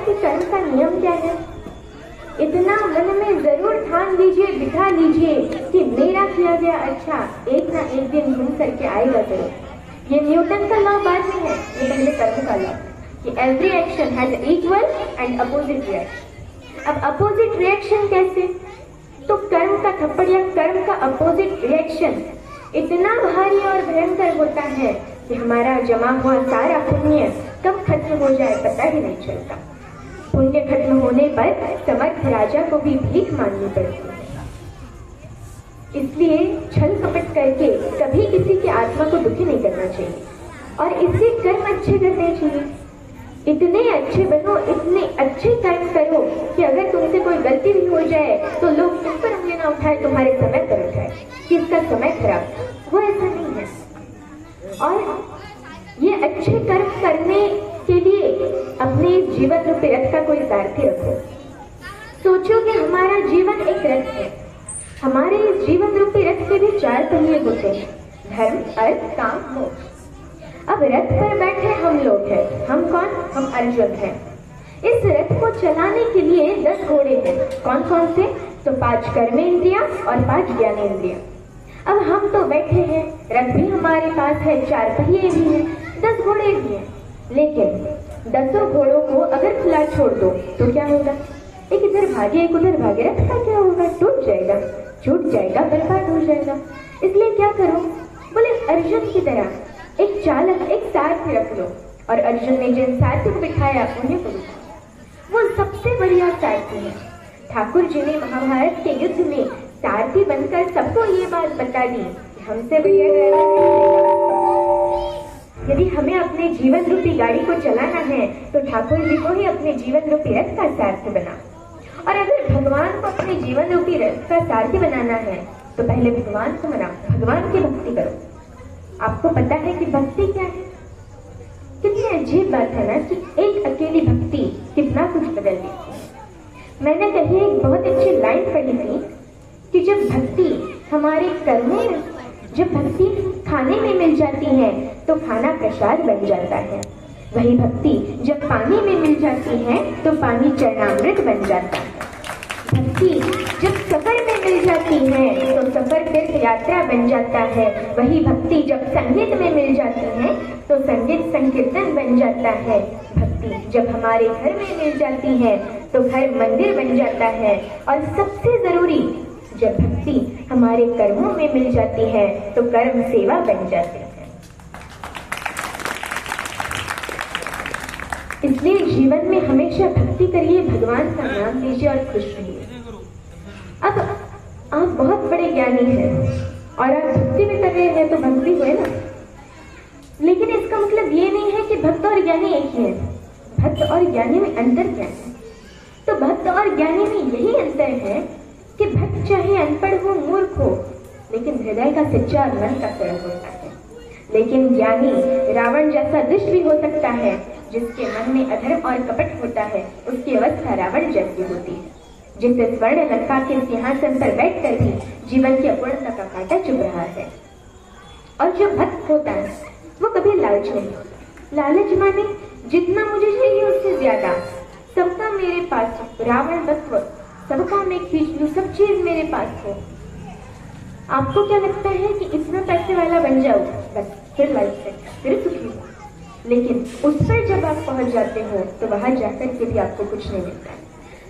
कि कर्म का नियम क्या है। इतना मन में जरूर ठान लीजिए, बिठा लीजिए कि मेरा किया गया अच्छा एक ना एक दिन घूम करके आएगा जरूर। ये न्यूटन का लॉ बाद में है, ये पहले कर्म का लॉ कि every action has equal and opposite reaction. अब अपोजिट रिएक्शन कैसे? तो कर्म का थप्पड़ या कर्म का अपोजिट रिएक्शन इतना भारी और भयंकर होता है कि हमारा जमा हुआ सारा पुण्य कब खत्म हो जाए पता ही नहीं चलता। पुण्य खत्म होने पर समर्थ राजा को भी भीख मांगनी पड़ती है। इसलिए छल कपट करके कभी किसी की आत्मा को दुखी नहीं करना चाहिए और इससे कर्म अच्छे करने चाहिए। इतने अच्छे बनो, इतने अच्छे कर्म करो कि अगर तुमसे कोई गलती भी हो जाए तो लोग तुम पर उंगली ना उठाए, तुम्हारे समय पर उठाए कि इसका समय खराब। वो ऐसा नहीं है। और ये अच्छे कर्म करने के लिए अपने जीवन रूपी रथ का कोई सारथी रखो। सोचो कि हमारा जीवन एक रथ है। हमारे इस जीवन रूपी रथ के भी 4 पहिए होते हैं, धर्म, अर्थ, काम, मोक्ष। अब रथ पर बैठे हम लोग हैं। हम कौन? हम अर्जुन हैं। इस रथ को चलाने के लिए 10 घोड़े हैं। कौन कौन से? तो 5 कर्मेंद्रियां और 5 ज्ञानेंद्रियां। अब हम तो बैठे हैं, रथ भी हमारे पास है, 4 पहिए भी हैं, 10 घोड़े भी हैं। लेकिन 10 घोड़ों को अगर खुला छोड़ दो तो क्या होगा? एक इधर भागे एक उधर भागे, रथ का क्या होगा? टूट जाएगा, छूट जाएगा, बर्बाद हो जाएगा। इसलिए क्या करो? बोले अर्जुन की तरह एक चालक, एक सारथी रख लो। और अर्जुन ने जिन सारथी को बिठाया उन्हें को बिठाया, वो सबसे बढ़िया सारथी है। ठाकुर जी ने महाभारत के युद्ध में सारथी बनकर सबको ये बात बता दी कि हमसे बढ़िया ड्राइवर नहीं मिलेगा। यदि हमें अपने जीवन रूपी गाड़ी को चलाना है तो ठाकुर जी को ही अपने जीवन रूपी रथ का सारथी बना। और अगर भगवान को अपने जीवन रूपी रथ का सारथी बनाना है तो पहले भगवान को मनाओ, भगवान की भक्ति करो। आपको पता है कि भक्ति क्या है? कितनी अजीब बात है ना कि एक अकेली भक्ति कितना कुछ बदल देती है। मैंने कहीं एक बहुत अच्छी लाइन पढ़ी थी कि जब भक्ति हमारे कर्मों, जब भक्ति खाने में मिल जाती है तो खाना प्रसाद बन जाता है। वही भक्ति जब पानी में मिल जाती है तो पानी चरणामृत बन जाता है। भक्ति जब सफर में मिल जाती है तो सफर तीर्थ यात्रा बन जाता है। वही भक्ति जब संगीत में मिल जाती है तो संगीत संकीर्तन बन जाता है। भक्ति जब हमारे घर में मिल जाती है तो घर मंदिर बन जाता है। और सबसे जरूरी, जब भक्ति हमारे कर्मों में मिल जाती है तो कर्म सेवा बन जाती है। इसलिए जीवन में हमेशा भक्ति करिए, भगवान का नाम लीजिए और खुश रहिए। अब आप बहुत बड़े ज्ञानी हैं और आप भक्ति में कर रहे हैं तो भक्ति हुए ना, लेकिन इसका मतलब ये नहीं है कि भक्त और ज्ञानी एक ही है। भक्त और ज्ञानी में अंतर क्या है? तो भक्त और ज्ञानी में यही अंतर है कि भक्त चाहे अनपढ़ हो, मूर्ख हो, लेकिन हृदय का सच्चा और मन का सरल होता है। लेकिन ज्ञानी रावण जैसा दुष्ट भी हो सकता है। जिसके मन में अधर्म और कपट होता है उसकी अवस्था रावण जैसी होती है, जिसे स्वर्ण लंका के सिंहासन पर बैठकर भी जीवन की अपूर्णता का कांटा चुभ रहा है। और जो भक्त होता है वो कभी लालच नहीं होता। लालच माने जितना मुझे चाहिए उससे ज्यादा, सबका मेरे पास हो, रावण तत्व, सबका मैं खींच लूं, सब चीज मेरे पास हो। आपको क्या लगता है कि इतना पैसे वाला बन जाओ बस फिर लाइफ से फिर सुखी हो। लेकिन उस पर जब आप पहुंच जाते हो तो वहां जाकर के भी आपको कुछ नहीं मिलता है।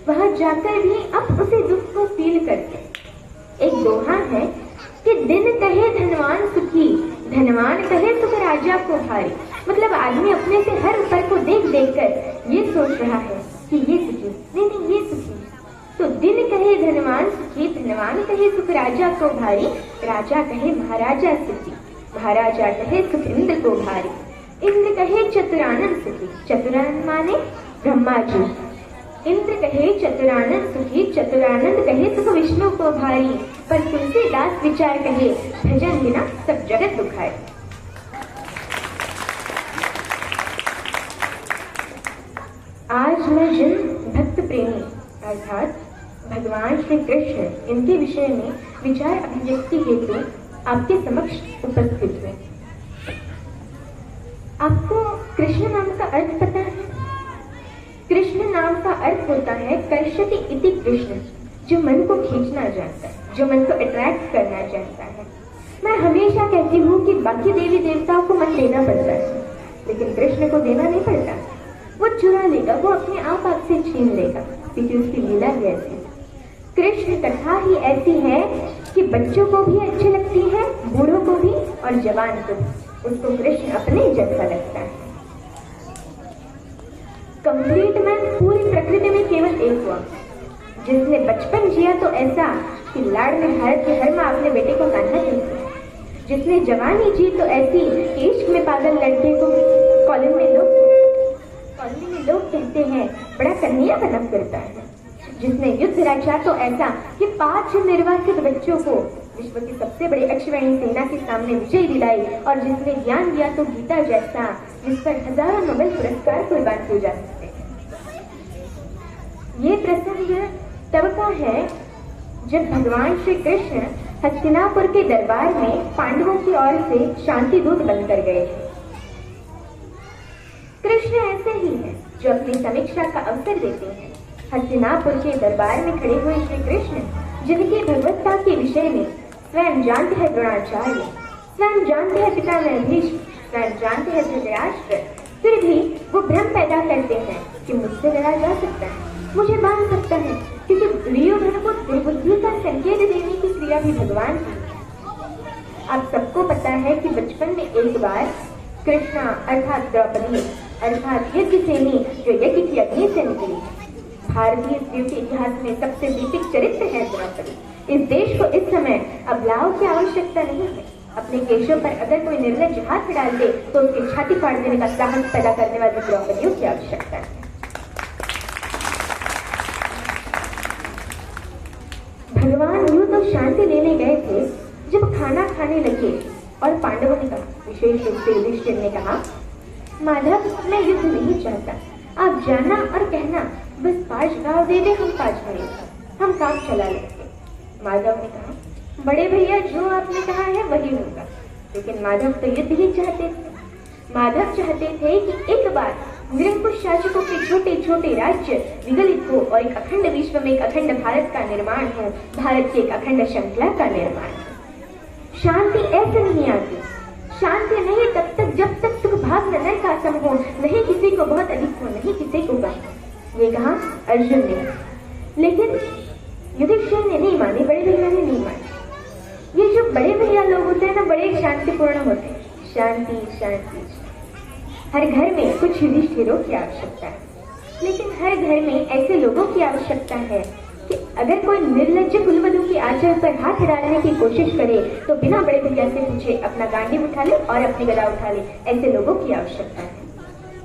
वहां जाकर भी आप उसे दुख को फील करते। एक दोहा है कि दिन कहे धनवान सुखी, धनवान कहे सुख राजा को भारी। मतलब आदमी अपने से हर ऊपर को देख देख कर ये सोच रहा है कि ये सुखी, नहीं ये सुखी। तो दिन कहे धनवान सुखी, धनवान कहे सुख राजा को भारी, राजा कहे महाराजा सुखी, महाराजा कहे सुख इंद्र को भारी, इंद्र कहे चतुरानंद सुखी, चतुरानंद माने ब्रह्मा जी, इंद्र कहे चतुरानंद सुखी, चतुरानंद कहे सुख विष्णु को भारी, पर तुलसीदास विचार कहे भजन बिना सब जगत दुखाए। आज मैं जिन भक्त प्रेमी अर्थात भगवान श्री कृष्ण, इनके विषय में विचार अभिव्यक्ति हेतु आपके समक्ष उपस्थित हुए। आपको कृष्ण नाम का अर्थ पता है? कृष्ण नाम का अर्थ होता है कर्षति इति कृष्ण, जो मन को खींचना चाहता है, जो मन को अट्रैक्ट करना चाहता है। मैं हमेशा कहती हूँ कि बाकी देवी देवताओं को मन देना पड़ता है, लेकिन कृष्ण को देना नहीं पड़ता। वो चुरा लेगा, वो अपने आप आपसे छीन लेगा, क्योंकि उसकी लीला ही ऐसी है। कृष्ण कथा ही ऐसी है कि बच्चों को भी अच्छी लगती है, बूढ़ों को भी और जवान को भी। उसको कृष्ण अपने जैसा लगता है। कंप्लीट मैन पूरी प्रकृति में केवल एक हुआ, जिसने बचपन जिया तो ऐसा कि लाड़ में भारत की हर माँ अपने बेटे को कान्हा कहती है, जिसने जवानी जी तो ऐसी कि इश्क में पागल लड़के को कॉलोनी में लोग कहते हैं बड़ा कन्हैया बना फिरता है, जिसने युद्ध रचा तो ऐसा कि 5 निर्वासित बच्चों को विश्व की सबसे बड़ी अश्वनी सेना के सामने विजय दिलाई, और जिसने ज्ञान दिया तो गीता जैसा, जिस पर हजारों नोबेल पुरस्कार कुर्बान किए जा सकते हैं। ये प्रसंग तब का है जब भगवान श्री कृष्ण हस्तिनापुर के दरबार में पांडवों की ओर से शांति दूत बनकर गए थे। कृष्ण ऐसे ही हैं जो अपनी समीक्षा का अवसर देते हैं। हस्तिनापुर के दरबार में खड़े हुए श्री कृष्ण, जिनकी भगवत्ता के विषय में स्वयं जानते हैं द्रोणाचार्य, स्वयं जानते हैं पितामह भीष्म, स्वयं जानते हैं धृतराष्ट्र, फिर भी वो भ्रम पैदा करते हैं कि मुझसे लड़ा जा सकता है, मुझे बांध सकता है, क्योंकि दुर्योधन को दुर्बुद्धि का संकेत देने की क्रिया भी भगवान की। आप सबको पता है कि बचपन में एक बार कृष्णा अर्थात द्रौपदी अर्थात यज्ञ सेनी जो यज्ञ की अग्नि से निकली, भारतीय स्त्रियों के इतिहास में सबसे दीपिक चरित्र है द्रौपदी। इस देश को इस समय अबलाओं की आवश्यकता नहीं है। अपने केशों पर अगर कोई निर्लज्ज हाथ डाल दे तो उसकी छाती फाड़ देने का साहस पैदा करने वाली द्रौपदियों की आवश्यकता है। भगवान यूं तो शांति लेने गए थे, जब खाना खाने लगे और पांडवों ने कहा, विशेष रूप से युधिष्ठिर ने कहा, माधव मैं युद्ध नहीं चाहता, आप जाना और कहना बस 5 गांव दे दे, हम 5 मरेंगे, हम काम चला लेंगे। माधव ने कहा, बड़े भैया जो आपने कहा है वही होगा। लेकिन माधव तो युद्ध ही चाहते थे। माधव चाहते थे कि एक बार निरंकुश शासकों के छोटे छोटे राज्य विगलित हो और एक अखंड विश्व में एक अखंड भारत का निर्माण हो, भारत की एक अखंड श्रृंखला का निर्माण हो। शांति ऐसे नहीं आती, शांति नहीं तब तक जब तक सुख भाग नजर का सम हो, नहीं किसी को बहुत अधिक हो, नहीं किसी को कम। ये कहा अर्जुन ने, लेकिन युधिष्ठिर ने नहीं मानी, बड़े भैया ने नहीं मानी। ये जो बड़े भैया लोग होते हैं ना, बड़े शांतिपूर्ण होते हैं। शांति शांति, हर घर में कुछ युधिष्ठिरों की आवश्यकता है, लेकिन हर घर में ऐसे लोगों की आवश्यकता है कि अगर कोई निर्लज्ज कुलवधू की आंचल पर हाथ डालने की कोशिश करे तो बिना बड़े भैया से पूछे अपना गांडी उठा ले और अपनी गदा उठा ले। ऐसे लोगों की आवश्यकता है।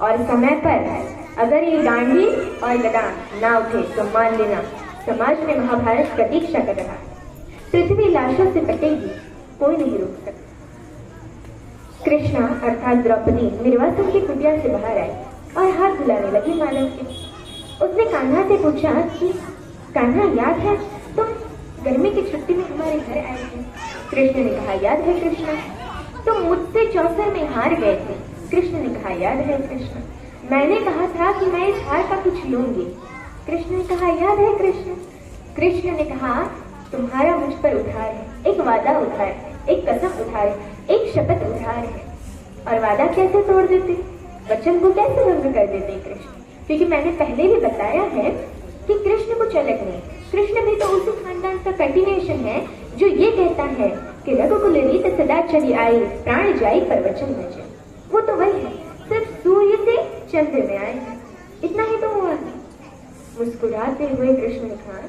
और समय पर अगर ये गांडी और गदा ना उठे तो मान लेना समाज में महाभारत प्रतीक्षा कर रहा है। पृथ्वी लाशों से कटेगी, कोई नहीं रोक सकता। कृष्णा अर्थात द्रौपदी निर्वासन की कुटिया से बाहर आई और हाथ धुलाने लगी मानव के। उसने कान्हा से पूछा कि कान्हा याद है तुम गर्मी की छुट्टी में हमारे घर आए थे? कृष्ण ने कहा याद है कृष्ण। तुम मुझसे चौसर में हार गए थे? कृष्ण ने कहा याद है कृष्ण। मैंने कहा था कि मैं इस हार का कुछ लूंगी। कृष्ण ने कहा याद है कृष्ण। कृष्ण ने कहा तुम्हारा मुझ पर उधार है, एक वादा उधार है, एक कसम उधार है, एक शपथ उधार है। और वादा कैसे तोड़ देते, वचन को कैसे भंग कर देते कृष्ण? क्योंकि मैंने पहले भी बताया है कि कृष्ण कुछ अलग नहीं। कृष्ण भी तो उसी खानदान का कंटिन्यूएशन है जो ये कहता है कि रघुकुल रीत सदा चली आई, प्राण जाई पर वचन बचे। वो तो वही है, सिर्फ सूर्य से चंद्र में आए हैं, इतना ही तो हुआ है। मुस्कुराते हुए कृष्ण ने कहा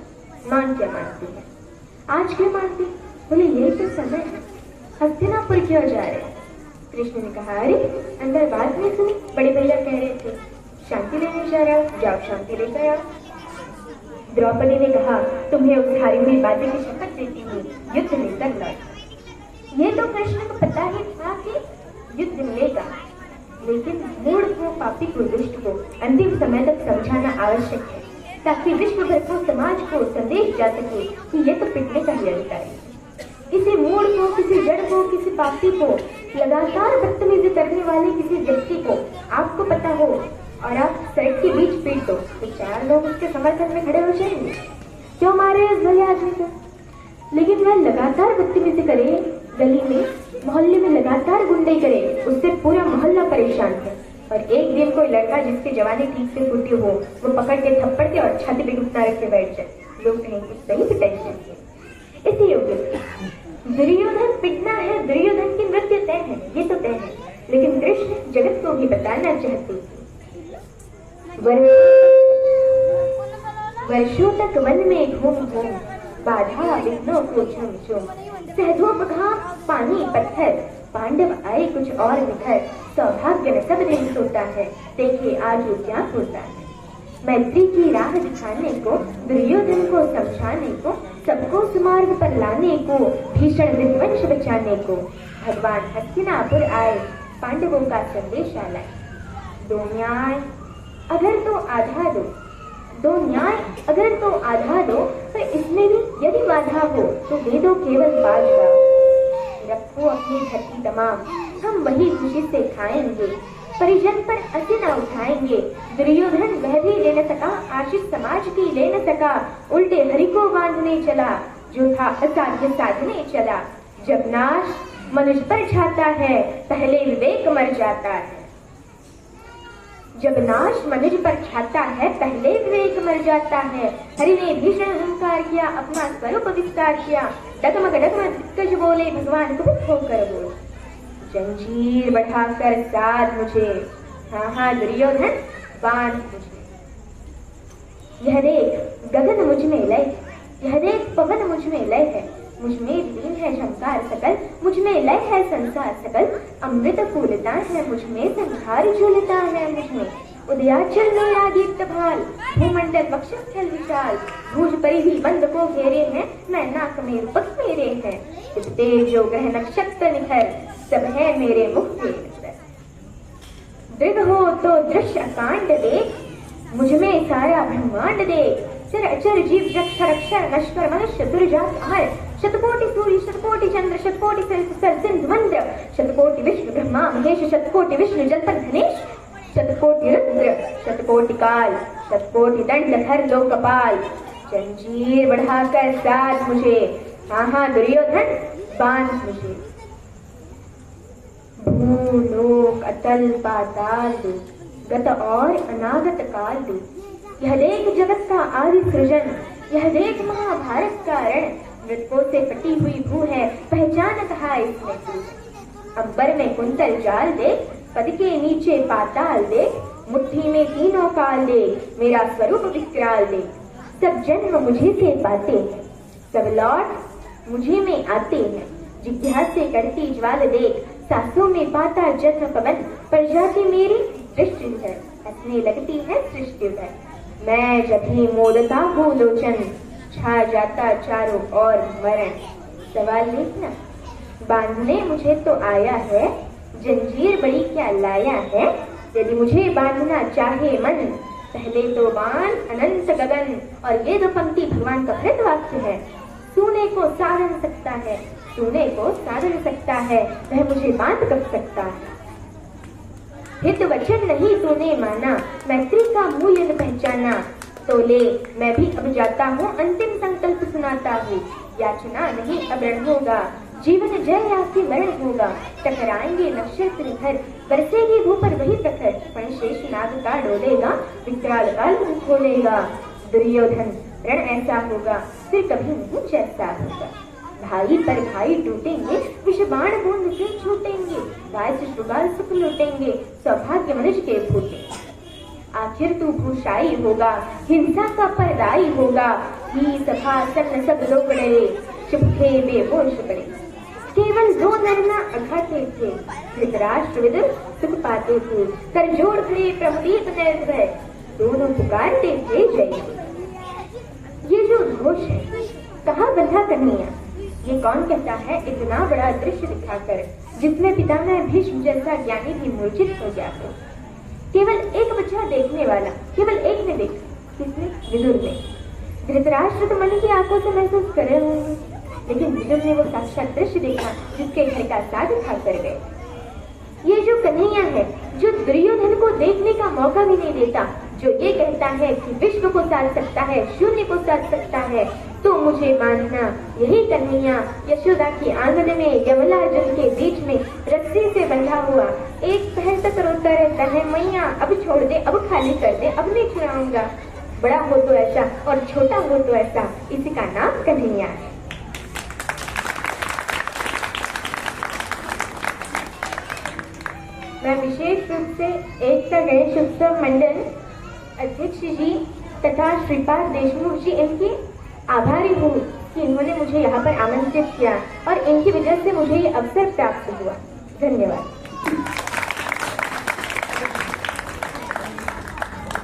मान क्या मानती है? आज क्यों मानती? बोले यही तो समय है, हस्तिनापुर क्यों जा रहे हैं? कृष्ण ने कहा अरे अंदर बात नहीं सुनी, बड़े भैया कह रहे थे शांति लेने जा रहा हूं, जाओ शांति लेकर आओ। द्रौपदी ने कहा तुम्हें उस हारी हुई बातें की शपथ देती हूँ, युद्ध लेकर लौट। ये तो कृष्ण को पता ही था कि युद्ध मिलेगा, लेकिन मूढ़ को, पापी को, दुष्ट को अंतिम समय तक समझाना आवश्यक है ताकि विश्व भर को, समाज को संदेश जा सके कि ये तो पिटने का ही अधिकारी है। किसी मूढ़ को, किसी जड़ को, किसी पापी को, लगातार बदतमीजी करने वाले किसी व्यक्ति को आपको पता हो और आप सड़क के बीच पीट दो तो 4 लोग उसके समर्थन में खड़े हो जाएंगे। क्यों मारे इस भले आदमी को? लेकिन वह लगातार बदतमीजी करे, गली में मोहल्ले में लगातार गुंडे करे, उससे पूरा मोहल्ला परेशान है। और एक दिन कोई लड़का जिसकी जवानी ठीक से फूटी हो वो पकड़ के थप्पड़ के और छाती पे घुटना रख के बैठ जाए, लोग कहेंगे सही पिटाई चाहिए। इसी योग्य दुर्योधन पिटना है, दुर्योधन की मृत्यु तय है, ये तो तय है। लेकिन कृष्ण जगत को भी बताना चाहते थे। वर्षों तक वन में घूम घूम बाधा विघ्नों को झुम झुम, सहधोम घाम पानी पत्थर, पांडव आए कुछ और बिखर, सौभाग्य में सब दिन सोता है, देखे आज वो क्या होता है। मैत्री की राह दिखाने को, दुर्योधन को समझाने को, सबको सुमार्ग पर लाने को, भीषण विध्वंस बचाने को भगवान हस्तिनापुर आए, पांडवों का संदेश लाए। दो न्याय अगर तो आधा दो, दो न्याय अगर तो आधा दो, तो इसमें भी यदि बाधा हो तो दे दो केवल 5 गाँव। रखो अपनी धरती तमाम, हम वही खुशी से खाएंगे, परिजन पर अति न उठाएंगे। दुर्योधन वह भी ले न सका, आशीष समाज की ले न सका, उल्टे हरि को बांधने चला, जो था असाध्य साधने चला। जब नाश मनुष्य पर छाता है, पहले विवेक मर जाता है। जब नाश मनुष्य पर छाता है, पहले विवेक मर जाता है। हरि ने भीषण अहंकार किया, अपना स्वरूप विस्तार किया, डगमग डगमग दिग्गज बोले, भगवान को होकर बोले, जंजीर बढ़ाकर साध मुझे, हाँ हाँ दुर्योधन बांध मुझे। यह देख गगन मुझ में लय, यह देख पवन मुझ में लय है, मुझ में लीन है झंकार सकल, मुझ में लय है संसार सकल। अमृत फूलता है मुझ में, संहार झूलता है मुझ में। उदयाचल मेरा दीप्त भाल, भूमंडल वक्षस्थल विशाल, भुज परिधि बंद को घेरे हैं, मैं नाक में रूपक मेरे हैं। इस तेजो ग्रह नक्षत्र निखर, सब है मेरे मुख के नजर। दृढ़ हो तो दृश्य अकांड देख, मुझ में सारा ब्रह्मांड देख। चर अचर जीव जक्ष रक्षर नश्वर मनुष्य दुर्जात अमर, शतकोटि सूर्य शतकोटि चंद्र शतकोटि सिंधु मंद्र, शतकोटि विष्णु ब्रह्मा महेश, शतकोटि विष्णु जलपन धनेश, शतकोटि रुद्र शतकोटि काल, शतकोटि दंडधर लोकपाल। जंजीर बढ़ाकर साध मुझे, हाँ हाँ दुर्योधन बांध मुझे। भूलोक अतल पाताल दे, गत और अनागत काल दे। यह देख जगत का आदि सृजन, यह देख महाभारत का रण। मृतकों से पटी हुई भू है, पहचान कहा इसमें तू। अंबर में कुंतल जाल दे, पद के नीचे पाताल दे, मुट्ठी में तीनों काल दे, मेरा स्वरूप विकराल दे। सब जन्म मुझे से पाते हैं, सब लौट मुझे में आते हैं। जिज्ञासा करती ज्वाल देख, सांसों में पाता जन्म पवन, पर जाती मेरी दृष्टि है, हंसने लगती है सृष्टि है। मैं जब ही मोदता हूँ लोचन, छा जाता चारों ओर मरण। सवाल देखना, बांधने मुझे तो आया है, जंजीर बड़ी क्या लाया है। यदि मुझे बांधना चाहे मन, पहले तो बांध अनंत गगन। और ये दो पंक्ति भगवान का कृत वाक्य है। सुने को साधन सकता है, सुने को साधन सकता है, वह मुझे बांध कर सकता है। हित वचन नहीं तूने माना, मैत्री का मूल्य न पहचाना। तो ले मैं भी अब जाता हूँ, अंतिम संकल्प सुनाता हूँ। याचना नहीं अब रण होगा, जीवन जय या फिर मरण होगा। टकराएंगे नक्षत्र निखर, बरसेगी भू पर वही प्रखर। फणशेष नाग का डोलेगा, विकराल काल मुंह खोलेगा। दुर्योधन रण ऐसा होगा, फिर कभी नहीं जैसा होगा। भाई पर भाई टूटेंगे, विषबाण बूंद से छूटेंगे। राज्य शुगाल सुख लूटेंगे, सौभाग्य मनुष्य के फूटेंगे। आखिर तू भूषाई होगा, हिंसा का परदाई होगा। ही सभा सन सब लोग डरे, चुपके बेहोश पड़े। केवल 2 नरना अघाते थे, धृतराष्ट्र विदुर सुख पाते थे। कर जोड़ खड़े प्रमदीप निर्भय, दोनों पुकारते थे जय। ये जो घोष है, कहाँ बंधा कन्हैया, ये कौन कहता है इतना बड़ा दृश्य दिखाकर, जिसमें पितामह भीष्म जैसा ज्ञानी भी मूर्छित हो गया हो। केवल एक बच्चा देखने वाला, केवल एक ने देखा, किसने? विदुर ने। धृतराष्ट्र तो मन की आंखों से महसूस कर रहे होंगे, लेकिन विदुर ने वो साक्षात दृश्य देखा जिसके घर का साथ खा कर गए। ये जो कन्हैया है, जो दुर्योधन को देखने का मौका भी नहीं देता, जो ये कहता है कि विश्व को साध सकता है, शून्य को साध सकता है, तो मुझे मानना यही कन्हैया यशोदा की आंगन में यमलार्जुन के बीच में रस्सी से बंधा हुआ एक पहर तक रोता रहता है, मैया अब छोड़ दे, अब खाली कर दे, अब नहीं छुड़ाऊंगा। बड़ा हो तो ऐसा और छोटा हो तो ऐसा, इसी का नाम कन्हैया है। मैं विशेष रूप से एकता गणेश उत्सव मंडल अध्यक्ष जी तथा श्रीपाद देशमुख जी इनकी आभारी हूँ कि इन्होंने मुझे यहाँ पर आमंत्रित किया और इनकी वजह से मुझे ये अवसर प्राप्त हुआ। धन्यवाद।